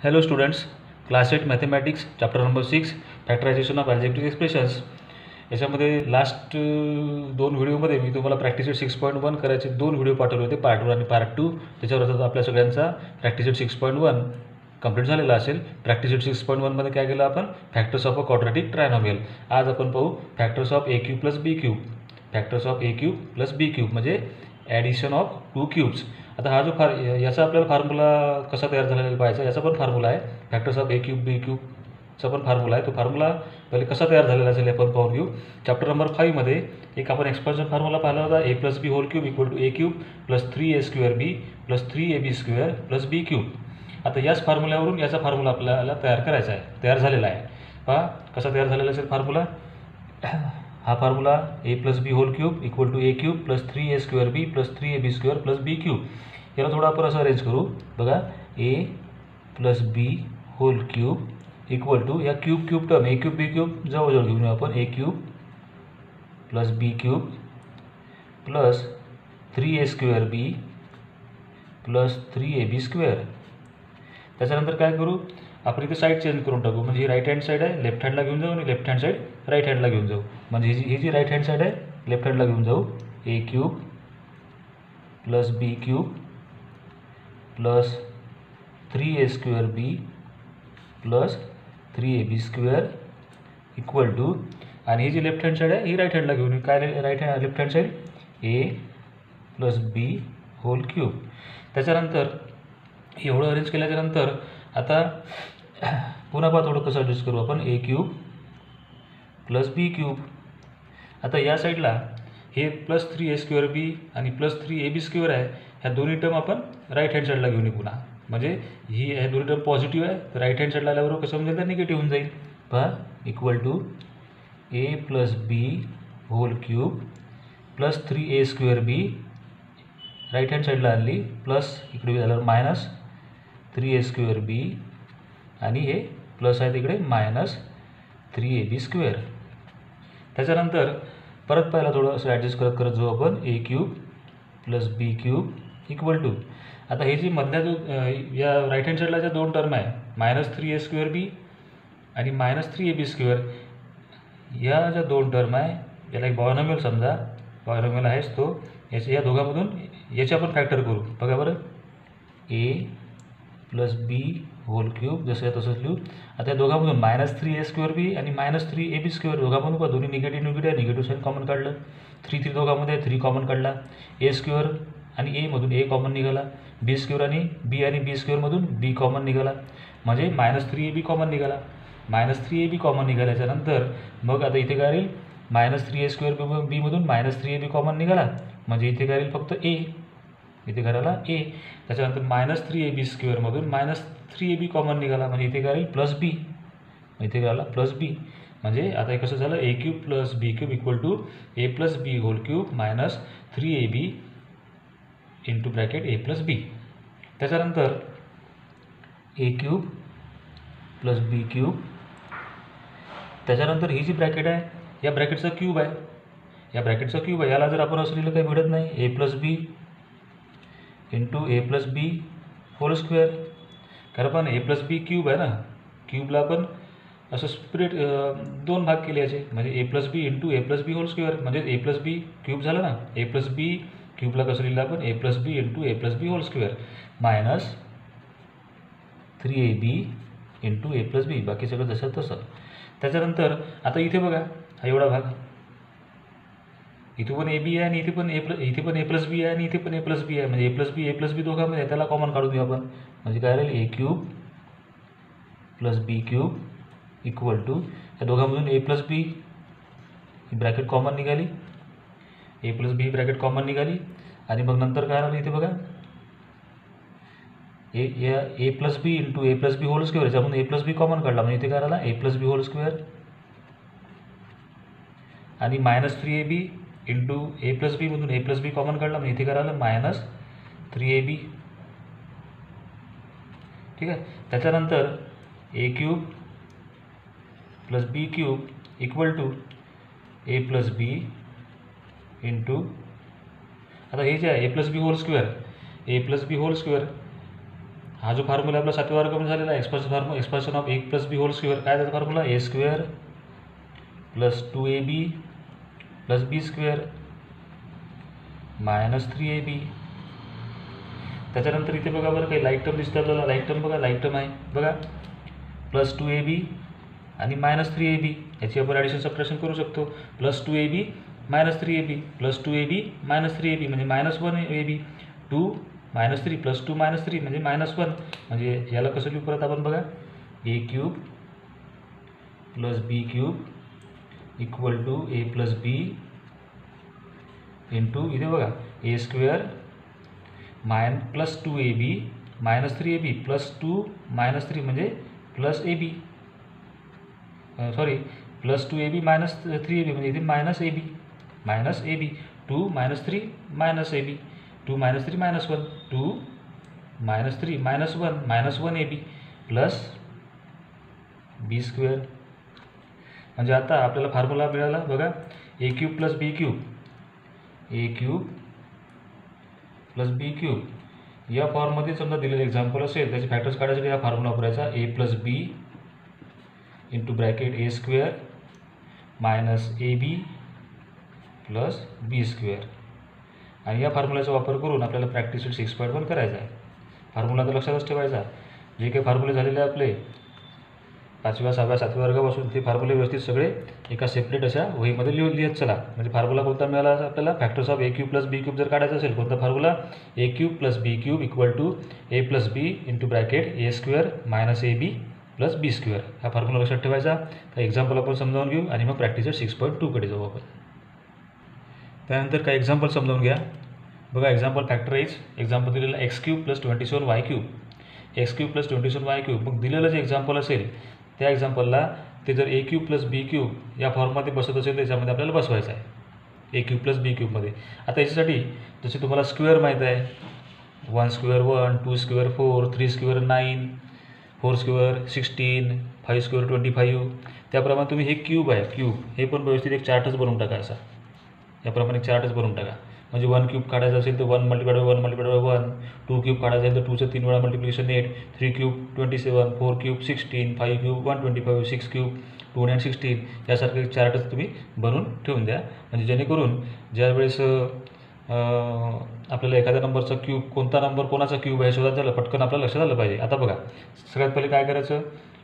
Hello students, class 8 mathematics chapter number 6 factorisation of algebraic expressions. याच्यामध्ये last दोन व्हिडिओमध्ये मी तुम्हाला प्रॅक्टिस 6.1 करायचे दोन व्हिडिओ पाठवले होते, पार्ट 1 आणि पार्ट 2. त्याच्यावर आता आपल्या सगळ्यांचा प्रॅक्टिस 6.1 कंप्लीट झालेला असेल. प्रॅक्टिस 6.1 मध्ये काय केलं आपण? Factors of a quadratic trinomial. आज आपण पाहू factors of A cube plus B cube. Factors of A cube plus B cube म्हणजे ॲडिशन ऑफ टू क्यूब्स. आता हा जो याचा आपल्याला फॉर्म्युला कसा तयार झालेला पाहायचा. याचा पण फॉर्म्युला आहे, फॅक्टर्स ऑफ ए क्यूब बी क्यूबचा पण फॉर्म्युला आहे. तो फॉर्म्युला पहिले कसा तयार झालेला असेल आपण पाहून घेऊ. चॅप्टर नंबर 5 मध्ये एक आपण एक्सपान्शन फॉर्म्युला पाहिला होता, A plus B whole cube equal to A cube plus 3a² B plus 3ab² प्लस बी क्यूब. आता याच फॉर्म्युल्यावरून याचा फॉर्म्युला आपल्याला तयार करायचा आहे, तयार झालेला आहे. पहा कसा तयार झालेला असेल फॉर्म्युला. हा formula A plus B whole cube equal to A cube plus 3a² B plus 3ab² प्लस बी क्यूब. याला थोडं आपण असं अरेंज करू. बघा, A plus B whole cube equal to या cube cube term A cube B cube जवळजवळ घेऊन येऊ आपण. A cube plus B cube plus 3a² B plus 3ab². त्याच्यानंतर काय करू आपण, इथे साईड चेंज करून टाकू. म्हणजे ही राईट हँड साईड आहे, लेफ्ट हँडला घेऊन जाऊ आणि लेफ्ट हँड साईड राईट हँडला घेऊन जाऊ. म्हणजे ही जी राईट हँड साईड आहे लेफ्ट हँडला घेऊन जाऊ. A cube plus B cube plus 3a² B plus 3ab² equal to, आणि ही जी लेफ्ट हँड साईड आहे ही राईट हँडला घेऊन येऊ. काय left hand side? A plus B whole cube. त्याच्यानंतर एवढं अरेंज केल्याच्यानंतर आता पुन्हा पहा थोडं कसं ॲडजस्ट करू आपण. A cube plus B cube. आता या साईडला हे प्लस 3a² बी आणि प्लस 3ab² आहे. ह्या दोन्ही टर्म आपण राईट हँड साईडला घेऊन येऊ पुन्हा. म्हणजे ह्या दोन्ही टर्म पॉझिटिव्ह आहे, तर राईट हँड साईडला आल्याबरोबर कसं म्हणजे तर निगेटिव्ह होऊन जाईल. पहा, equal to A plus B whole cube plus 3a² B right hand साईडला आणली, प्लस इकडे झाल्यावर मायनस 3a² बी आणि हे प्लस आहे तिकडे मायनस 3ab². त्याच्यानंतर परत पहिला थोडं असं ॲडजस्ट करत करत जाऊ आपण. A cube plus B cube equal to, आता हे जी मधल्या जो या राईट हँड साईडला ज्या दोन टर्म आहे मायनस 3a² बी आणि मायनस 3ab², या ज्या दोन टर्म आहे याला एक पॉलिनॉमियल समजा. पॉलिनॉमियल आहेच तो. या दोघांमधून याचे आपण फॅक्टर करू. बघा बरं, ए प्लस बी होल क्यूब जसं आहे तसंच लिहू. आता या दोघांमधून मायनस 3a² बी आणि मायनस 3ab² दोघांमधून का दोन्ही निगेटिव्ह साईन कॉमन काढलं. 3 दोघांमध्ये 3 कॉमन काढला. a² आणि एमधून ए कॉमन निघाला. b² आणि b² मधून बी कॉमन निघाला. म्हणजे मायनस 3ab कॉमन निघाला. मायनस 3ab कॉमन निघाल्याच्यानंतर मग आता इथे काय राहील, मायनस 3a² बी मधून मायनस 3ab कॉमन निघाला. म्हणजे इथे काय राहील फक्त ए, इथे काय राहिला ए. त्याच्यानंतर मायनस 3ab² मधून मायनस 3ab कॉमन निघाला. म्हणजे इथे काय राहील प्लस बी, इथे काय राहिला प्लस बी. म्हणजे आता हे कसं झालं, A cube plus B cube equal to A plus B whole cube minus 3ab into bracket A plus B. त्याच्यानंतर A cube plus B cube. त्याच्यानंतर ही जी ब्रॅकेट आहे या ब्रॅकेटचा क्यूब आहे, या ब्रॅकेटचा क्यूब आहे. याला जर आपण असं लिहिलं काही मिळत नाही. ए plus B into A plus B whole square. कारण पण ए प्लस बी क्यूब आहे ना, क्यूबला आपण असं स्प्लिट दोन भाग केले याचे. म्हणजे A plus B into A plus B whole square म्हणजे ए प्लस बी क्यूब झालं ना. ए प्लस बी क्यूबला कसं लिहिलं आपण, A plus B into A plus B whole square minus 3ab into A plus B. बाकी सगळं जसं तसं. त्याच्यानंतर आता इथे बघा हा एवढा भाग, इथे पण ए बी आहे आणि इथे पण ए प्लस बी आहे आणि इथे पण ए प्लस बी आहे. म्हणजे ए प्लस बी दोघांमध्ये त्याला कॉमन काढून देऊ आपण. म्हणजे काय राहील, A cube plus B cube equal to या दोघांमधून ए प्लस बी ही ब्रॅकेट कॉमन निघाली, ए प्लस बी ही ब्रॅकेट कॉमन निघाली. आणि मग नंतर काय राहिलं इथे बघा, A plus B into A plus B whole square. याच्यामधून ए प्लस बी कॉमन काढला म्हणजे इथे काय राहिला ए प्लस बी होल स्क्वेअर आणि minus 3ab into A plus बी मधून ए प्लस बी कॉमन काढला म्हणजे इथे काय राहिलं मायनस 3ab. ठीक आहे. त्याच्यानंतर A cube plus B cube equal to A plus B into, आता हे जे आहे A plus B whole square, A plus B whole square हा जो फॉर्म्युला आपला 7व्या वर्गामध्ये झालेला आहे expansion of 1 + b whole square, काय त्याचा formula a² + 2ab + b² - 3ab. त्याच्यानंतर इथे बघा बरं काही लाईट टर्म दिसते आपल्याला, लाईट टर्म बघा, लाईट टर्म आहे बघा +2ab आणि -3ab, याची आपण ॲडिशन सबट्रॅक्शन करू शकतो. +2ab -3ab +2ab -3ab म्हणजे -1ab, 2 - 3 +2 - 3 म्हणजे -1, म्हणजे याला कसं लिहू परत आपण बघा a³ + b³ = a + b into इथे बघा a² +2ab -3ab +2 - 3 म्हणजे +ab, सॉरी +2ab -3ab म्हणजे इथे -ab 2 - 3 -ab 2 - 3 -1 2 - 3 -1 +1ab b². म्हणजे आता आपल्याला फॉर्म्युला मिळाला बघा a³ + b³ या फॉर्ममध्ये समजा दिलेलं एक्झाम्पल असेल त्याचे फॅक्टर्स काढायसाठी हा फॉर्म्युला वापरायचा a + b into bracket a² - ab + b². आणि या फॉर्म्युल्याचा वापर करून आपल्याला प्रॅक्टिस 6.1 करायचा आहे. फॉर्म्युला तर लक्षातच ठेवायचा. जे काही फॉर्म्युले झालेले आपले 5व्या 6व्या 7व्या वर्गापासून ते फॉर्म्युले व्यवस्थित सगळे एका सेपरेट अशा वहीमध्ये लिहत चला. म्हणजे फॉर्म्युला कोणता मिळाला आपल्याला फॅक्टर्स ऑफ a³ + b³ जर काढायचं असेल कोणता formula a³ + b³ = a + b into bracket a² - ab + b². हा फॉर्म्युला लक्षात ठेवायचा. तर एक्झाम्पल आपण समजावून घेऊ आणि मग प्रॅक्टिस 6.2 कडे जाऊ आपण. त्यानंतर काही एक्झाम्पल समजावून घ्या बघा. एक्झाम्पल फॅक्टराईज. एक्झाम्पल दिलेलं x³ + 27y³ x³ + 27y³. मग दिलेलं जे एक्झाम्पल असेल त्या एक्झाम्पलला ते जर a³ + b³ या फॉर्ममध्ये बसत असेल त्याच्यामध्ये आपल्याला बसवायचं आहे a³ + b³ मध्ये. आता याच्यासाठी जसे तुम्हाला स्क्वेअर माहीत आहे 1² 1 2² 4 3² 9 4² 16 5² 25, त्याप्रमाणे तुम्ही हे क्यूब आहे क्यूब हे पण व्यवस्थित एक चार्टच बनवून टाका. असा याप्रमाणे चार्टच बनवून टाका. म्हणजे 1 क्यूब काढायचं असेल तर 1 × 1 × 1 2 क्यूब काढायचं असेल तर 2चं 3 वेळा multiplication 8 3 cube 27 4 cube 16 5 cube 125 6 cube 2 9 16 यासारखे चार्टच तुम्ही बनवून ठेवून द्या. म्हणजे जेणेकरून ज्यावेळेस आपल्याला एखाद्या नंबरचा क्यूब कोणता नंबर कोणाचा क्यूब आहे शोधायचं झालं पटकन आपल्याला लक्षात आलं पाहिजे. आता बघा सगळ्यात पहिले काय करायचं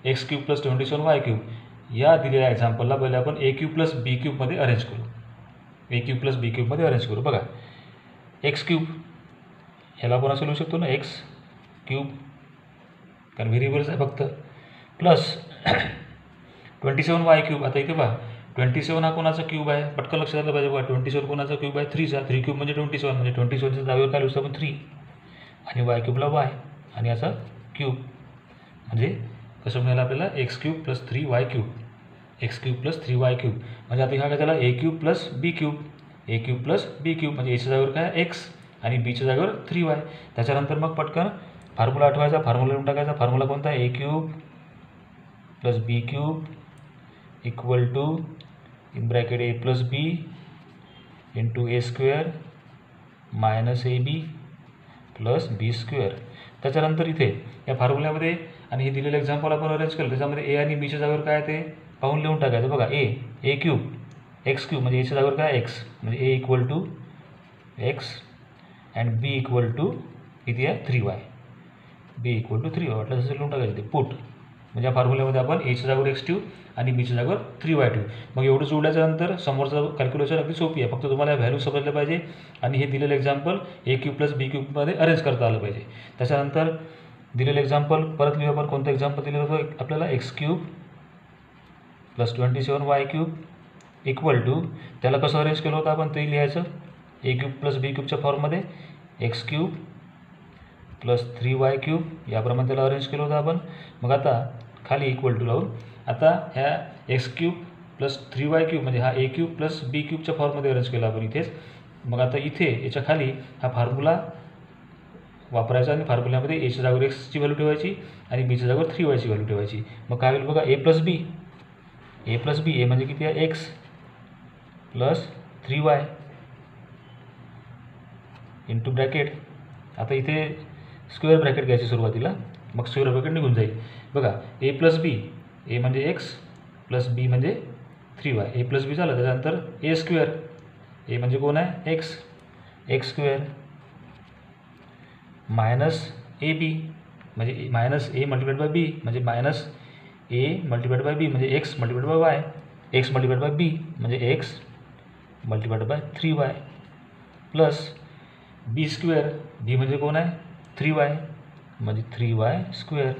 x³ + 27y³ या दिलेल्या एक्झाम्पलला पहिले आपण a³ + b³ मध्ये अरेंज करू. a³ + b³ मध्ये अरेंज करू. बघा x³ ह्याला आपण असं लिहू शकतो ना x³ कारण व्हेरिएबल्स आहे फक्त प्लस 27y³. आता इथे पहा 27 हा कोणाचा क्यूब आहे पटकन लक्षात आलं पाहिजे. बघा 27 कोणाचा क्यूब आहे 3चा 3 क्यूब म्हणजे 27 म्हणजे 27च्या जागेवर काय लिहू आपण 3 आणि y³ ला y आणि याचा क्यूब म्हणजे कसं मिळालं आपल्याला x³ + 3y³ x³ + 3y³ म्हणजे आता ह्या काय झाला a³ + b³ a³ + b³ म्हणजे याच्या जागेवर काय x आणि बीच्या जागेवर 3y. त्याच्यानंतर मग पटकन फॉर्म्युला आठवायचा. फॉर्म्युला लिहून टाकायचा. फॉर्म्युला कोणता a³ + b³ = in bracket a + b into a² - ab + b². त्याच्यानंतर इथे या फॉर्म्युल्यामध्ये आणि हे दिलेलं एक्झाम्पल आपण अरेंज केलं त्याच्यामध्ये a आणि बीच्या जागेवर काय ते पाहून लिहून टाकायचं. बघा a³ x³ म्हणजे याच्या जागेवर काय x म्हणजे a = x and b = किती आहे 3y b = 3y वाटलं जसं लिहून टाकायचं ते पुट. म्हणजे या फॉर्म्युल्यामध्ये आपण एच्या जागेवर x ठेवू आणि बीच्या जागेवर 3y ठेवू. मग एवढं जोडल्याच्यानंतर समोरचं कॅल्क्युलेशन अगदी सोपी आहे. फक्त तुम्हाला व्हॅल्यू समजलं पाहिजे आणि हे दिलेलं एक्झाम्पल a³ + b³ मध्ये अरेंज करता आलं पाहिजे. त्याच्यानंतर दिलेलं एक्झाम्पल परत लिहू आपण. कोणतं एक्झाम्पल दिलेलं होतं आपल्याला x³ + 27y³ = त्याला कसं अरेंज केलं होतं आपण ते लिहायचं a³ + b³ फॉर्ममध्ये x³ + 3y³ याप्रमाणे त्याला अरेंज केलं होतं आपण. मग आता खाली इक्वल टू लावून आता ह्या x³ + 3y³ म्हणजे हा a³ + b³ फॉर्ममध्ये अरेंज केला आपण इथेच. मग आता इथे याच्या खाली हा फॉर्म्युला वापरायचा आणि फॉर्म्युल्यामध्ये एच्या जागेवर एक्सची व्हॅल्यू ठेवायची आणि बीच्या जागेवर 3yची व्हॅल्यू ठेवायची. मग काय होईल बघा a + b a म्हणजे किती आहे x + 3y इंटू ब्रॅकेट. आता इथे स्क्वेअर ब्रॅकेट घ्यायची सुरुवातीला, मग स्क्वेअर ब्रॅकेट निघून जाईल. बघा ए प्लस बी, ए म्हणजे एक्स प्लस बी म्हणजे 3y, ए प्लस बी झालं. त्याच्यानंतर ए स्क्वेअर, ए म्हणजे कोण आहे X, X square minus A B म्हणजे minus A multiplied by B म्हणजे minus A multiplied by B म्हणजे X multiplied by Y, X multiplied by B म्हणजे X multiplied by 3y plus B square, B म्हणजे कोण आहे 3y म्हणजे 3y square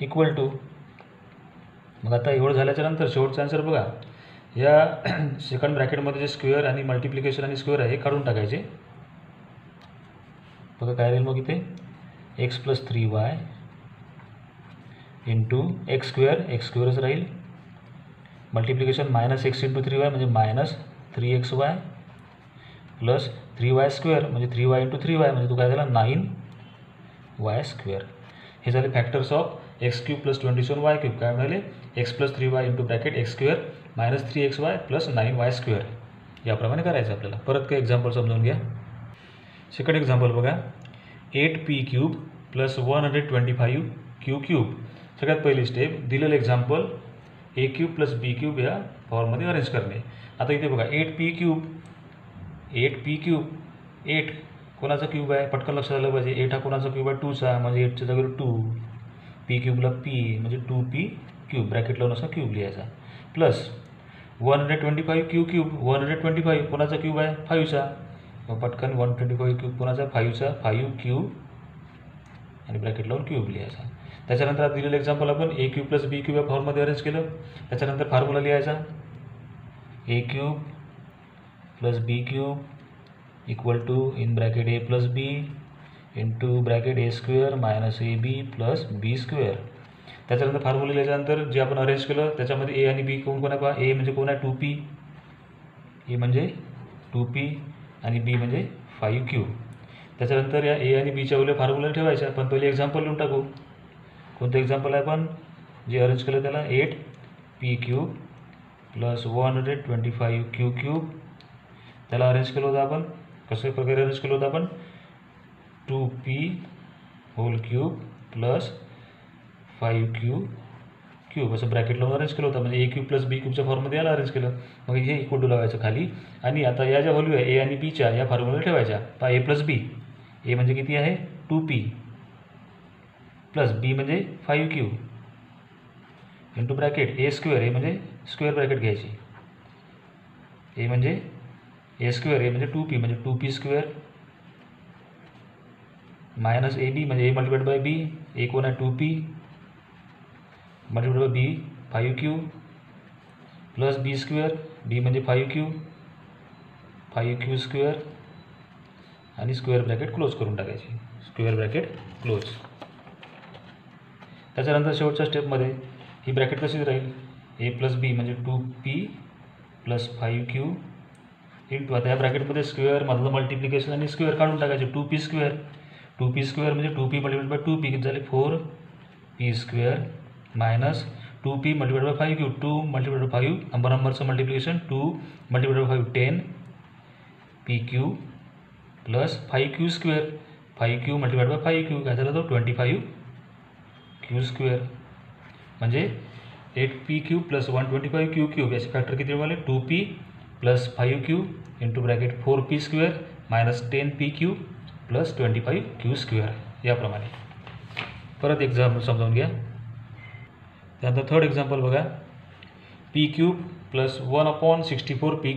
equal to. मग आता एवढं झाल्याच्या नंतर शेवटचा आन्सर बघा, या सेकंड ब्रॅकेटमध्ये जे स्क्वेअर आणि मल्टिप्लिकेशन आणि स्क्वेअर आहे हे काढून टाकायचे. बघा काय राहील मग इथे X plus 3y into X स्क्वेअरच राहील, multiplication minus x into 3y म्हणजे minus 3xy plus 3y square म्हणजे 3y इंटू 3y म्हणजे तो काय झाला 9y स्क्वेअर. हे झाले factors of x cube plus 27y cube. काय मिळाले x plus 3y into bracket x square minus 3xy plus 9y square. याप्रमाणे करायचं आपल्याला. परत काही एक्झाम्पल समजून घ्या. सेकंड एक्झाम्पल बघा 8p cube plus 125 Q cube. सगळ्यात पहिली स्टेप दिलेलं एक्झाम्पल ए क्यूब प्लस बी क्यूब या फॉर्ममध्ये अरेंज करणे. आता इथे बघा 8p क्यूब 8 कोणाचा क्यूब आहे पटकन लक्षात आलं पाहिजे. 8 हा कोणाचा क्यूब आहे 2चा म्हणजे 8च्या जागेवर 2, पी क्यूबला पी म्हणजे 2p क्यूब ब्रॅकेट लावून असा क्यूब लिहायचा प्लस 125 क्यू क्यूब 125 कोणाचा क्यूब आहे 5चा मग पटकन 125 क्यूब कोणाचा 5चा 5 क्यूब आणि ब्रॅकेट लावून क्यूब लिहायचा. त्याच्यानंतर दिलेलं एक्झाम्पल आपण A cube plus B cube या फॉर्ममध्ये अरेंज केलं. त्याच्यानंतर फॉर्म्युला लिहायचा A cube plus B cube equal to in bracket A plus B into bracket A square minus A B plus B square. त्याच्यानंतर फॉर्म्युला लिहिल्यानंतर जे आपण अरेंज केलं त्याच्यामध्ये ए आणि बी कोण आहे पहा. ए म्हणजे कोण आहे 2p, ए म्हणजे 2p आणि बी म्हणजे 5 क्यूब. त्याच्यानंतर या ए आणि बीच्या उले फॉर्म्युला ठेवायच्या. पण पहिले एक्झाम्पल लिहून टाकू. कोणतं एक्झाम्पल आहे पण जे अरेंज केलं त्याला 8p cube plus 125 Q cube. त्याला अरेंज केलं होतं आपण कशा प्रकारे अरेंज केलं होतं आपण 2p whole cube plus 5 cube असं ब्रॅकेट लावून अरेंज केलं होतं. म्हणजे ए क्यूब प्लस बी क्यूबच्या फॉर्ममध्ये याला अरेंज केलं. मग हे इक्वल टू लावायचं खाली आणि आता या ज्या व्हॅल्यू आहे ए आणि बीच्या या फॉर्म्युला ठेवायच्या. पहा ए प्लस बी, ए म्हणजे किती आहे 2p प्लस बी म्हणजे 5 cube into bracket A square, A म्हणजे स्क्वेअर ब्रॅकेट घ्यायची. ए म्हणजे ए स्क्वेअर, ए म्हणजे 2p म्हणजे 2p square minus A B म्हणजे ए मल्टिप्लाइड बाय बी, ए कोण आहे 2p multiplied by B 5 cube plus B square, B म्हणजे 5 क्यूब स्क्वेअर आणि स्क्वेअर ब्रॅकेट क्लोज करून टाकायची. Square bracket close. त्याच्यानंतर शेवटच्या स्टेपमध्ये ही ब्रॅकेट कशीच राहील ए प्लस बी म्हणजे 2p प्लस 5 क्यूब इंटू आता या ब्रॅकेटमध्ये स्क्वेअर मधलं मल्टिप्लिकेशन आणि स्क्वेअर काढून टाकायचे 2p स्क्वेअर म्हणजे 2p मल्टिप्लाइड बाय 2p किती झाले 4p square minus 2p multiplied bye 5 cube 2 multiplied by 5 नंबरचं multiplication 2 multiplied by 5 10p cube plus 5 Q square 5 Q multiplied by 5 Q काय झाला तो 25 क्यू स्क्वेअर म्हणजे 8p cube plus 125 Q cube याचे factor किती मिळाले 2p plus 5 cube into bracket 4p square minus 10p cube plus 25 Q square. याप्रमाणे परत example समजावून घ्या. त्यानंतर थर्ड एक्झाम्पल बघा p cube plus 1/64 p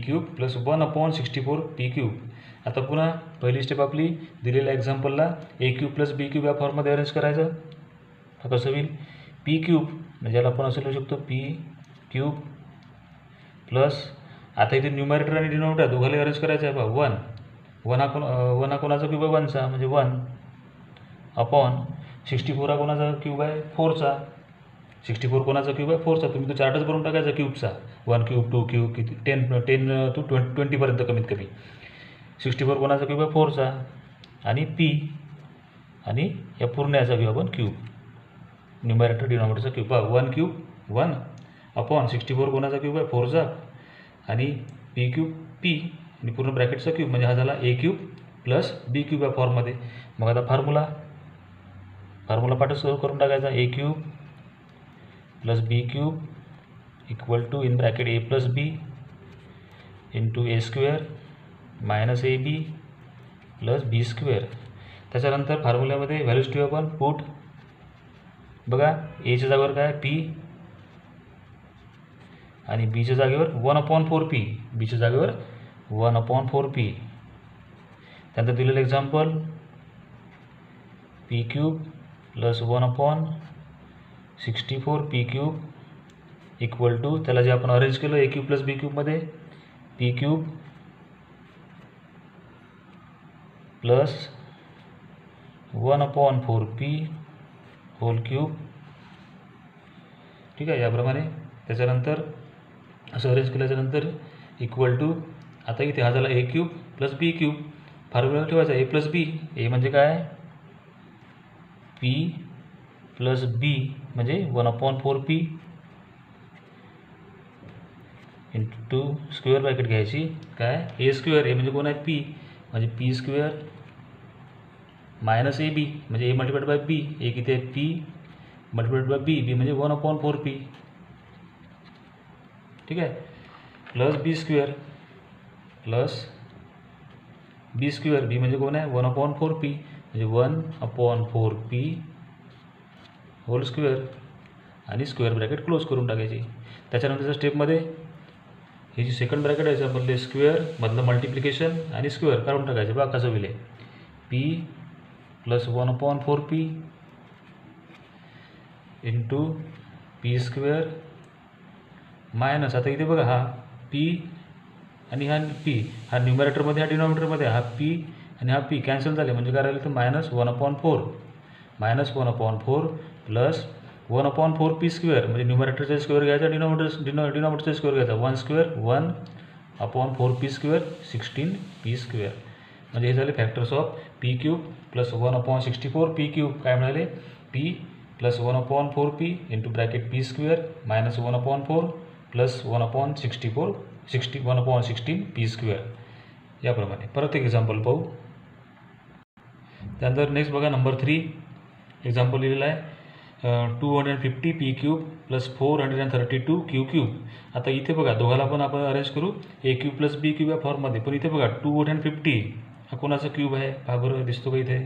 cube plus 1/64 p cube. आता पुन्हा पहिली स्टेप आपली दिलेल्या एक्झाम्पलला ए क्यूब प्लस बी क्यूब या फॉर्ममध्ये अरेंज करायचं. तर कसं होईल p क्यूब म्हणजे याला आपण असं लिहू शकतो p क्यूब प्लस आता इथे न्यूमरेटर आणि डिनोमिनेटर दोघांना अरेंज करायचं आहे बघा 1 हा कोणाचा क्यूब आहे 1चा म्हणजे 1 अपॉन 64 हा कोणाचा क्यूब आहे 4चा 64 कोणाचा क्यूब आहे 4चा. तुम्ही तो चार्टच भरून टाकायचा क्यूबचा 1 क्यूब 2 क्यूब किती 10 टू 20पर्यंत कमीत कमी. 64 कोणाचा क्यूब आहे 4चा आणि p आणि या पूर्ण याचा घेऊ आपण क्यूब न्यूमरेटर डिनोमिनेटरचा क्यूब 1 क्यूब 1 अपॉन 64 कोणाचा क्यूब आहे 4चा आणि p क्यूब p आणि पूर्ण ब्रॅकेटचा क्यूब म्हणजे हा झाला A cube plus B cube या फॉर्ममध्ये. मग आता फॉर्म्युला पाठ सुरू करून टाकायचा. A cube plus B cube equal to in bracket A plus B into A square minus A B plus B square. त्याच्यानंतर फॉर्म्युल्यामध्ये व्हॅल्यूज ठेवू आपण. पुट बघा एच्या जागेवर काय पी आणि बीच्या जागेवर 1/4p. बीच्या जागेवर 1/4p. त्यानंतर दिलेलं example P cube plus 1/64 P cube equal to त्याला जे आपण अरेंज केलं ए क्यूब प्लस बी क्यूबमध्ये P cube plus 1/4p whole cube. ठीक आहे, याप्रमाणे. त्याच्यानंतर असं अरेंज केल्याच्यानंतर इक्वल टू आता इथे हा झाला A cube plus B cube. Formula ठेवायचा ए प्लस बी. ए म्हणजे काय पी प्लस बी म्हणजे 1/4p इंटू स्क्वेअर ब्रॅकेट घ्यायची. काय ए स्क्वेअर. ए म्हणजे कोण आहे पी म्हणजे P square minus A B म्हणजे A multiplied by B. A किती आहे P multiplied by B. B म्हणजे 1/4p. ठीक आहे, plus B square plus B square. B म्हणजे कोण आहे 1/4p म्हणजे 1/4p होल स्क्वेअर आणि स्क्वेअर ब्रॅकेट क्लोज करून टाकायची. त्याच्यानंतरच्या स्टेपमध्ये ही जी सेकंड ब्रॅकेट आहे त्याच्यामधले स्क्वेअर मधलं मल्टिप्लिकेशन आणि स्क्वेअर काढून टाकायचे. बघा कसं होईल. P plus 1/4p into P square minus आता इथे बघा हा पी आणि हा पी हा न्यूमरेटरमध्ये हा डिनॉमिनेटरमध्ये हा पी आणि हा पी कॅन्सल झाले म्हणजे काय राहिलं तर -1/4 प्लस 1/4p स्क्वेअर म्हणजे न्यूमरेटरचा स्क्वेअर घ्यायचा डिनॉमिनेटरचा स्क्वेअर घ्यायचा 1 square 1/4p square 16p square. म्हणजे हे झाले factors of P cube plus 1/64p cube. काय मिळाले P plus 1/4p into bracket P square minus 1/4 plus 1/16p square. याप्रमाणे. परत एक एक्झाम्पल पाहू. त्यानंतर नेक्स्ट बघा नंबर 3 एक्झाम्पल लिहिलेलं आहे 250p क्यूब प्लस 432 क्यूब. आता इथे बघा दोघाला पण आपण अरेंज करू ए क्यूब प्लस बी क्यूब या फॉर्ममध्ये. पण इथे बघा 250 हा कोणाचा क्यूब आहे हा बरं दिसतो का इथे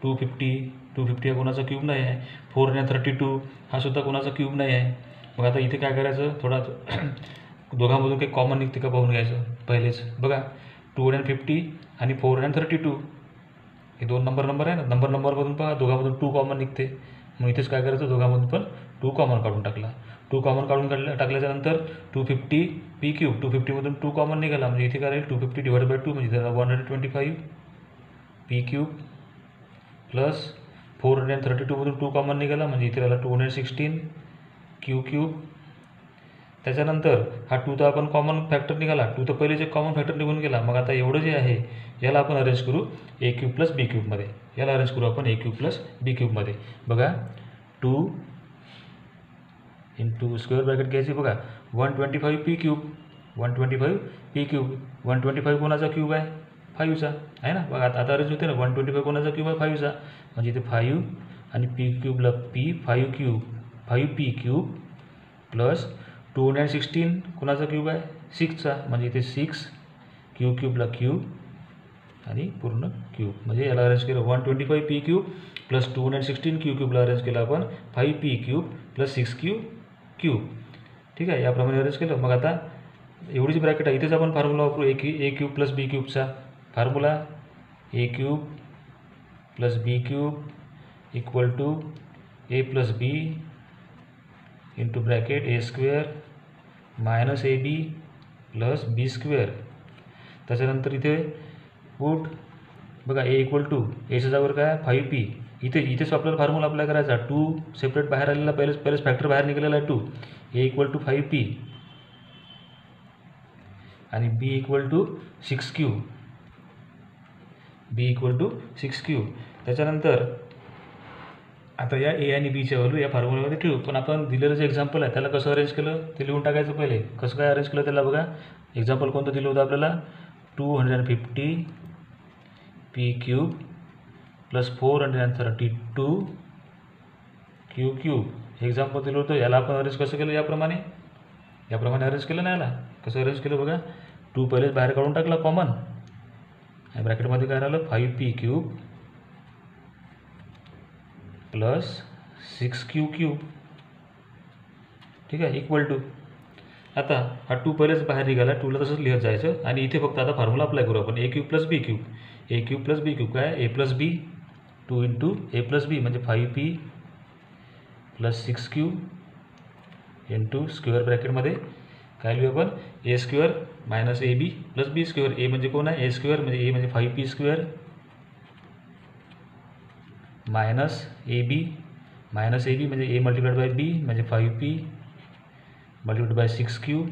250 हा कोणाचा क्यूब नाही आहे. 432 हा सुद्धा कोणाचा क्यूब नाही आहे. मग आता इथे काय करायचं थोडा दोघांमधून काही कॉमन निघते का पाहून घ्यायचं पहिलेच. बघा 250 आणि 432 हे दोन नंबर आहे ना. नंबरमधून पहा दोघांमधून 2 कॉमन निघते. मग इथेच काय करायचं दोघांमधून पण 2 कॉमन काढून टाकला. 2 कॉमन काढून टाकल्याच्यानंतर 250p क्यूब 250मधून 2 कॉमन निघाला म्हणजे इथे काय राहील 250 डिवाइड बाय 2 म्हणजे त्याला 125p क्यूब प्लस 432मधून 2 कॉमन निघाला म्हणजे इथे राहिला 216 क्यूब. त्याच्यानंतर हा 2 तर आपण कॉमन फॅक्टर निघाला 2 तर पहिले जे कॉमन फॅक्टर निघून गेला. मग आता एवढं जे आहे याला आपण अरेंज करू ए क्यूब प्लस बी क्यूबमध्ये. याला अरेंज करू आपण ए क्यूब प्लस बी क्यूबमध्ये. बघा 2 इंटू स्क्वेअर ब्रॅकेट घ्यायची. बघा 125p क्यूब 125p क्यूब 125 कोणाचा क्यूब आहे 5चा आहे ना. बघा आता अरेंज होते ना 125 कोणाचा क्यूब आहे 5चा म्हणजे इथे 5 आणि पी क्यूबला पी 5p क्यूब प्लस 216 कोणाचा क्यूब आहे 6चा म्हणजे इथे 6 क्यूबला क्यूब आणि पूर्ण क्यूब. म्हणजे याला अरेंज केलं 125p क्यूब प्लस 216 क्यूबला अरेंज केलं आपण 5p cube plus 6q cube. ठीक आहे, याप्रमाणे अरेंज केलं. मग आता एवढीच ब्रॅकेट आहे इथेच आपण फॉर्म्युला वापरू ए क्यूब प्लस बी क्यूबचा formula A cube plus B cube equal to A plus B into bracket A square minus A B plus B square. त्याच्यानंतर इथे पुट बघा ए इक्वल टू एच्या जागेवर काय 5p. इथेच आपल्याला फॉर्म्युला अप्लाय करायचा 2 सेपरेट बाहेर आलेला पहिलेच फॅक्टर बाहेर निघालेला आहे 2 ए इक्वल टू 5p आणि बी इक्वल टू 6q त्याच्यानंतर आता या ए आणि बीच्या व्हॅल्यू या फॉर्म्युल्यामध्ये ठेवू. पण आपण दिलेलं जे एक्झाम्पल आहे त्याला कसं अरेंज केलं ते लिहून टाकायचं पहिले. कसं काय अरेंज केलं त्याला बघा. एक्झाम्पल कोणतं दिलं होतं आपल्याला 250 P cube plus 432 Q cube. हे एक्झाम्पल दिलं होतं. याला आपण अरेंज कसं केलं? याप्रमाणे अरेंज केलं ना. याला कसं अरेंज केलं बघा. 2 पहिलेच बाहेर काढून टाकला कॉमन, आणि ब्रॅकेटमध्ये काय राहिलं 5p cube plus 6q cube. ठीक आहे, इक्वल टू. आता हा 2 पहिलेच बाहेर निघाला, 2ला तसंच लिहत जायचं, आणि इथे फक्त आता फॉर्म्युला अप्लाय करू आपण. A cube plus B cube. A cube plus B cube काय? ए plus B. 2 into A plus B म्हणजे 5p plus 6q into square ब्रॅकेटमध्ये काय लिहू आपण? A square minus A B plus B square. A म्हणजे कोण आहे? ए स्क्वेअर म्हणजे ए म्हणजे 5p square minus A B म्हणजे ए मल्टिप्लाइड बाय बी म्हणजे 5p multiplied by 6q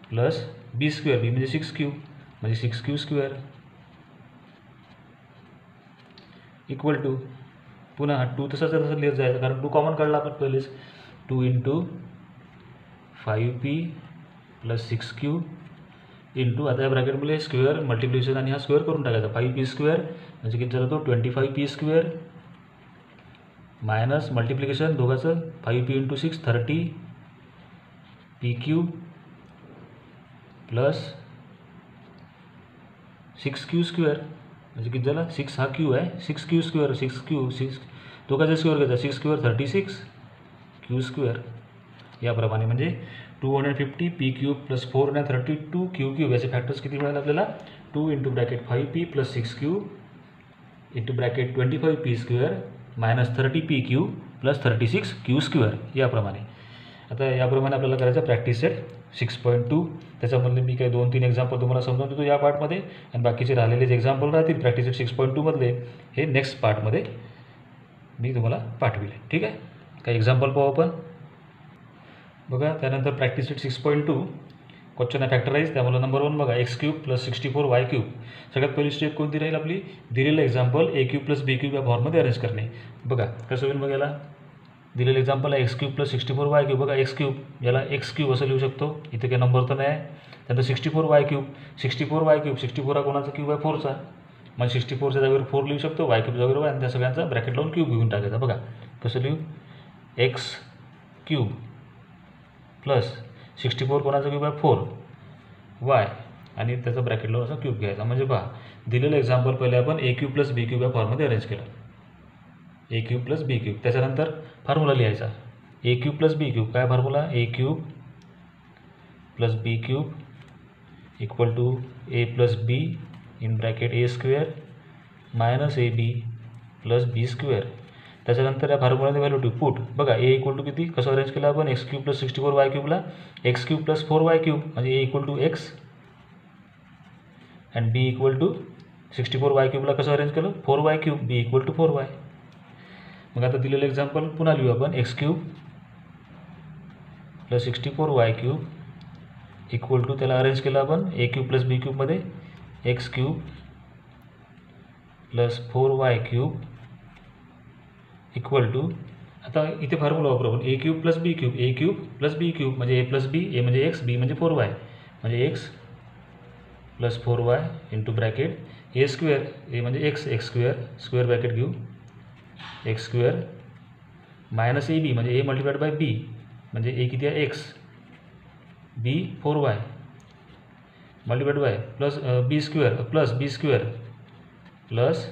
plus B square. B म्हणजे 6q म्हणजे 6q स्क्वेअर इक्वल टू. पुन्हा हा 2 तसंच लिहत जायचं, कारण 2 कॉमन काढला आपण पहिलेच. 2 into 5p plus 6q into आता या ब्रॅकेटमध्ये स्क्वेअर मल्टिप्लिकेशन आणि हा स्क्वेअर करून टाकायचा. 5p स्क्वेअर म्हणजे किती झाला तो? 25p स्क्वेअर मायनस मल्टिप्लिकेशन दोघाचं 5p into 6 30p cube plus 6q square म्हणजे किती झाला? 6 हा क्यू आहे, 6q स्क्वेअर. 6 दोघाचा स्क्वेअर घ्यायचा. 6 स्क्वेअर 36 क्यू स्क्वेअर. याप्रमाणे म्हणजे 250 P cube plus 432 Q cube. याचे फॅक्टर्स किती मिळाले आपल्याला? 2 into bracket 5p plus 6q into bracket 25p square minus 30p Q plus 36q square. याप्रमाणे आता याप्रमाणे आपल्याला करायचं प्रॅक्टिस सेट 6.2. त्याच्यामधले मी काही 2-3 एक्झाम्पल तुम्हाला समजावून देतो या पार्टमध्ये, आणि बाकीचे राहिलेले जे एक्झाम्पल राहतील प्रॅक्टिस सेट 6.2 मधले हे नेक्स्ट पार्टमध्ये मी तुम्हाला पाठविले. ठीक आहे, काही एक्झाम्पल पाहू आपण बघा. त्यानंतर प्रॅक्टिस सेट 6.2 क्वेश्चन आहे फॅक्टराईज. त्यामुळे नंबर 1 बघा, x cube plus 64y cube. सगळ्यात पहिली स्टेप कोणती राहील आपली? दिलेलं एक्झाम्पल ए क्यूब प्लस बी क्यूब या फॉर्ममध्ये अरेंज करणे. बघा कसं होईल. बघा याला दिलेलं एक्झाम्पल आहे x cube plus 64y cube. बघा एक्स क्यूब, याला एक्स क्यूब असं लिहू शकतो, इथे काही नंबर तर नाही आहे. त्यानंतर 64y क्यूब. 64y क्यूब, 64 हा कोणाचा क्यूब आहे? 4चा. मग 64च्या जागेवर 4 लिहू शकतो, y क्यूब जागेवर y, आणि त्या सगळ्यांचा ब्रॅकेट लावून क्यूब घेऊन टाकायचा. बघा कसं लिहू? एक्स क्यूब प्लस 64 कोणाचा क्यूब आहे? 4y, आणि त्याचा ब्रॅकेट लावून असा क्यूब घ्यायचा. म्हणजे पहा दिलेलं एक्झाम्पल पहिले आपण A cube plus B cube या फॉर्ममध्ये अरेंज केलं. A cube plus B cube. त्याच्यानंतर फॉर्म्युला लिहायचा A cube plus B cube. काय formula? A cube plus B cube equal to A plus B in bracket A square minus A B plus B square. त्याच्यानंतर या फॉर्म्युलामध्ये value to put. बघा ए equal to किती कसं arrange केलं आपण? X cube plus 64y क्यूबला X cube plus 4y cube म्हणजे A equal to X and B equal to 64y क्यूबला कसं अरेंज केलं? 4y cube. B equal to 4y. मग आता दिलेलं एक्झाम्पल पुन्हा लिहू आपण. X cube plus 64y cube equal to त्याला अरेंज केलं आपण ए क्यूब प्लस बी क्यूबमध्ये X cube plus 4y cube equal to. आता इथे फॉर्म्युला वापरू आपण A cube plus B cube. A cube plus B cube म्हणजे ए प्लस बी. ए म्हणजे एक्स, बी म्हणजे 4y म्हणजे X plus 4y into bracket A square. A म्हणजे X, X square, square bracket घेऊ X square minus A B म्हणजे A multiplied by B म्हणजे A किती आहे? X. B 4y multiplied by plus B square plus B square plus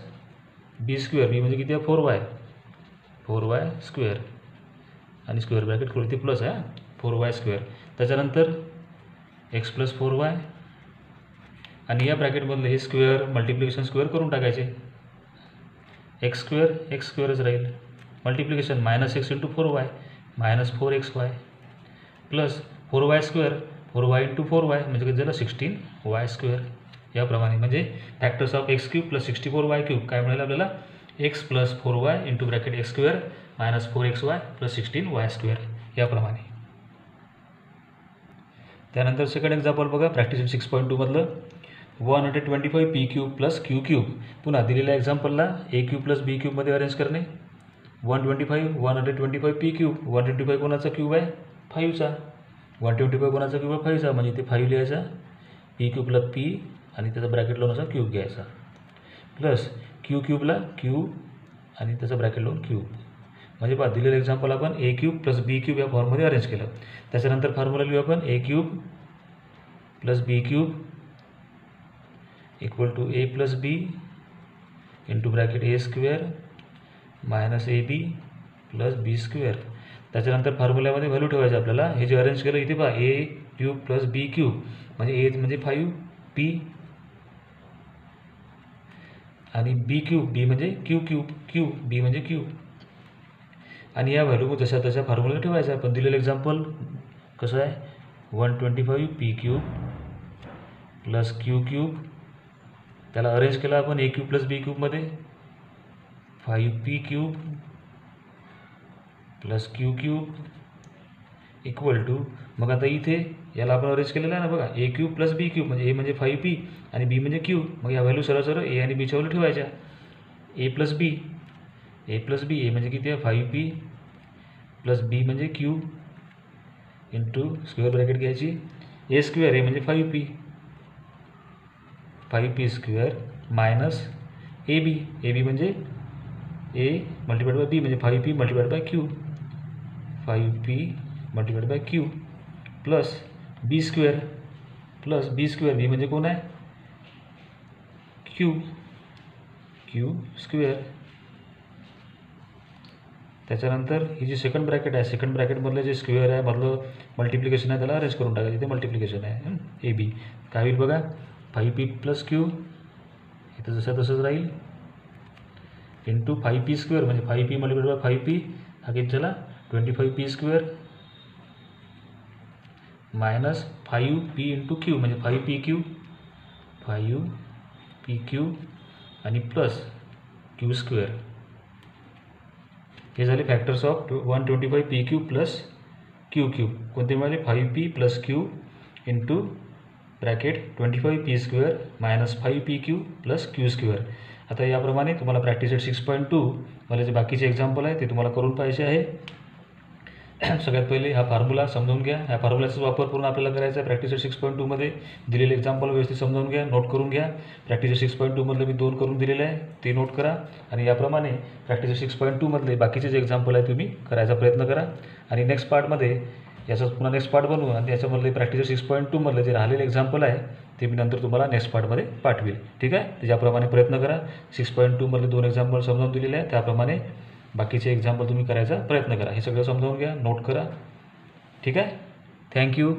B square. B म्हणजे किती आहे? 4y square, आणि square bracket खोली ते प्लस आहे 4y स्क्वेअर. त्याच्यानंतर एक्स प्लस 4y, आणि या ब्रॅकेटमधलं हे स्क्वेअर मल्टिप्लिकेशन स्क्वेअर करून टाकायचे. एक्स स्क्वेअरच राहील. Multiplication minus x into 4y minus 4xy plus 4y square 4y into 4y म्हणजे किती झालं? 16y square. याप्रमाणे म्हणजे factors of x cube plus 64y cube काय मिळालं आपल्याला? X plus 4y into bracket x square minus 4xy plus 16y square. याप्रमाणे. त्यानंतर सेकंड एक्झाम्पल बघा प्रॅक्टिस 6.2 मधलं 125 P cube plus Q cube. पुन्हा दिलेल्या एक्झाम्पलला ए क्यूब प्लस बी क्यूबमध्ये अरेंज करणे. 125 पी क्यूब. 125 कोणाचा क्यूब आहे? 5चा. 125 कोणाचा क्यूब आहे? 5चा म्हणजे ते 5 लिहायचा. पी क्यूबला पी आणि त्याचा ब्रॅकेट लावून असा क्यूब घ्यायचा. प्लस क्यू क्यूबला क्यू आणि त्याचं ब्रॅकेट लावून क्यूब. म्हणजे पहा दिलेलं एक्झाम्पल आपण A cube plus B cube या फॉर्ममध्ये अरेंज केलं. त्याच्यानंतर फॉर्म्युला लिहू आपण A cube plus B cube equal to A plus B into bracket A square minus A B plus B square. त्याच्यानंतर फॉर्म्युल्यामध्ये व्हॅल्यू ठेवायचं आपल्याला. हे जे अरेंज केलं इथे पहा ए क्यूब प्लस बी क्यूब म्हणजे ए म्हणजे 5p आणि बी क्यूब बी म्हणजे क्यू क्यूब क्यू बी म्हणजे क्यू. आणि या व्हॅल्यू जशा तशा फॉर्म्युला ठेवायचा. आपण दिलेलं एक्झाम्पल कसं आहे 125p cube plus Q cube. त्याला अरेंज केला आपण ए क्यूब प्लस बी क्यूबमध्ये 5p cube plus Q cube equal to. मग आता इथे याला आपण अरेंज केलेलं आहे ना बघा ए क्यूब प्लस बी क्यूब म्हणजे ए म्हणजे 5p आणि बी म्हणजे क्यू. मग या व्हॅल्यू सरळ सरळ ए आणि बीच्या व्हॅल्यू ठेवायच्या. ए प्लस बी ए म्हणजे किती आहे 5p प्लस बी म्हणजे क्यू इंटू स्क्वेअर ब्रॅकेट घ्यायची ए स्क्वेअर ए म्हणजे 5p square minus A B म्हणजे ए मल्टिप्लाइड बाय बी म्हणजे 5p multiplied by Q 5p multiplied by Q plus B square B म्हणजे कोण आहे क्यू स्क्वेअर. त्याच्यानंतर ही जी सेकंड ब्रॅकेट आहे सेकंड ब्रॅकेटमधलं जे स्क्वेअर आहे मधलं मल्टिप्लिकेशन आहे त्याला अरेंज करून टाकायचं. इथे मल्टिप्लिकेशन आहे ए बी. काय होईल बघा 5p प्लस क्यू इथं जसं तसंच राहील इंटू 5p स्क्वेअर म्हणजे 5p multiplied bye 5p again चला 25p square minus 5p into Q म्हणजे 5p क्यू आणि प्लस क्यू स्क्वेअर. हे झाले factors of 125p cube plus Q cube. कोणते मिळाले 5p plus Q into bracket 25p square minus 5p Q plus Q square. आता याप्रमाणे तुम्हाला practice 6.2 मला जे बाकीचे एक्झाम्पल आहे ते तुम्हाला करून पाहिजे आहे. सगळ्यात पहिले हा फॉर्म्युला समजून घ्या. ह्या फॉर्म्युलाचा वापर करून आपल्याला करायचा आहे. प्रॅक्टिस 6.2मध्ये दिलेले एक्झाम्पल व्यवस्थित समजावून घ्या, नोट करून घ्या. प्रॅक्टिस 6.2मधले मी 2 करून दिलेले आहे ते नोट करा. आणि याप्रमाणे प्रॅक्टिस 6.2मधले बाकीचे जे एक्झाम्पल आहे तुम्ही करायचा प्रयत्न करा. आणि नेक्स्ट पार्टमध्ये याचा पुन्हा नेक्स्ट पार्ट बनवू आणि त्याच्यामधले प्रॅक्टिस 6.2मधले जे राहिलेले एक्झाम्पल आहे ते मी नंतर तुम्हाला नेक्स्ट पार्टमध्ये पाठवेल. ठीक आहे. त्याच्याप्रमाणे प्रयत्न करा. 6.2मधले 2 एक्झाम्पल समजावून दिलेले आहे त्याप्रमाणे बाकीचे एक्झाम्पल तुम्ही करायचा प्रयत्न करा. हे सगळं समजावून घ्या, नोट करा. ठीक आहे. थँक्यू.